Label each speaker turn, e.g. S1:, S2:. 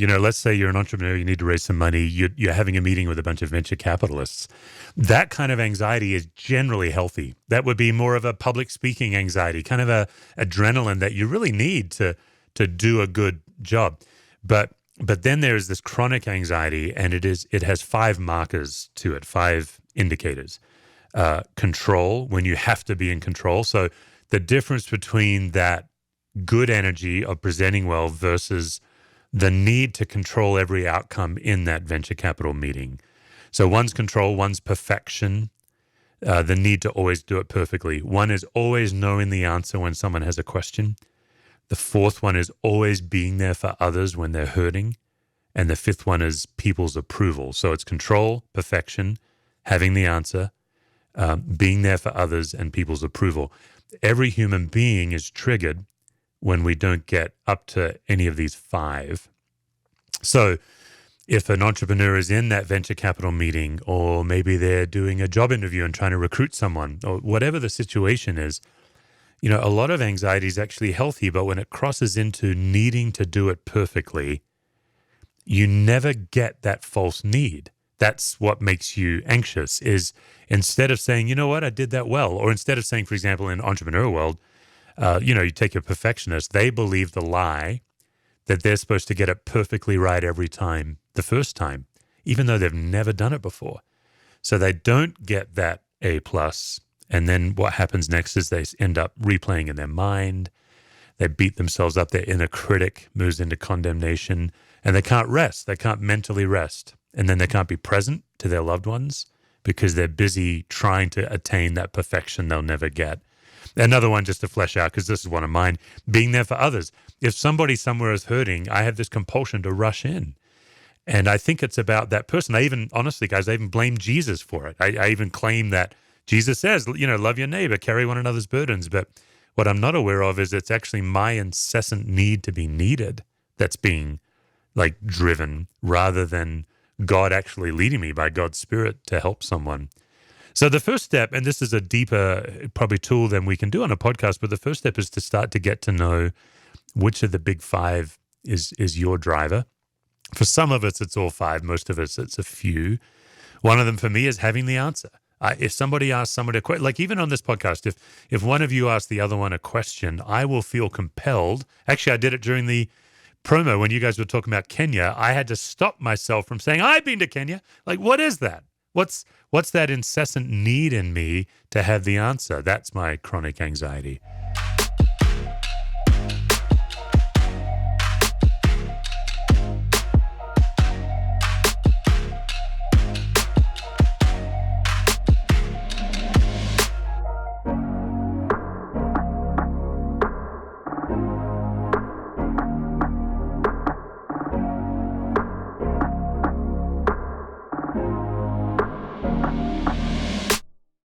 S1: let's say you're an entrepreneur, you need to raise some money, you're having a meeting with a bunch of venture capitalists. That kind of anxiety is generally healthy. That would be more of a public speaking anxiety, kind of a adrenaline that you really need to do a good job. But then there's this chronic anxiety, and it has 5 markers to it, 5 indicators. Control, when you have to be in control. So the difference between that good energy of presenting well versus the need to control every outcome in that venture capital meeting. So one's control, one's perfection, the need to always do it perfectly. One is always knowing the answer when someone has a question. The 4th one is always being there for others when they're hurting. And the 5th one is people's approval. So it's control, perfection, having the answer, being there for others, and people's approval. Every human being is triggered when we don't get up to any of these 5. So if an entrepreneur is in that venture capital meeting, or maybe they're doing a job interview and trying to recruit someone, or whatever the situation is, a lot of anxiety is actually healthy, but when it crosses into needing to do it perfectly, you never get that false need. That's what makes you anxious, is instead of saying, you know what, I did that well, or instead of saying, for example, in the entrepreneurial world, you take a perfectionist, they believe the lie that they're supposed to get it perfectly right every time, the first time, even though they've never done it before. So they don't get that A+, and then what happens next is they end up replaying in their mind. They beat themselves up. Their inner critic moves into condemnation, and they can't rest. They can't mentally rest. And then they can't be present to their loved ones because they're busy trying to attain that perfection they'll never get. Another one, just to flesh out, because this is one of mine, being there for others. If somebody somewhere is hurting, I have this compulsion to rush in. And I think it's about that person. Honestly, guys, I even blame Jesus for it. I even claim that Jesus says, love your neighbor, carry one another's burdens. But what I'm not aware of is it's actually my incessant need to be needed that's being driven, rather than God actually leading me by God's Spirit to help someone. So the first step, and this is a deeper probably tool than we can do on a podcast, but the first step is to start to get to know which of the big 5 is your driver. For some of us, it's all 5. Most of us, it's a few. One of them for me is having the answer. If somebody asks somebody a question, like even on this podcast, if one of you asks the other one a question, I will feel compelled. Actually, I did it during the promo when you guys were talking about Kenya. I had to stop myself from saying, I've been to Kenya. What is that? What's that incessant need in me to have the answer? That's my chronic anxiety.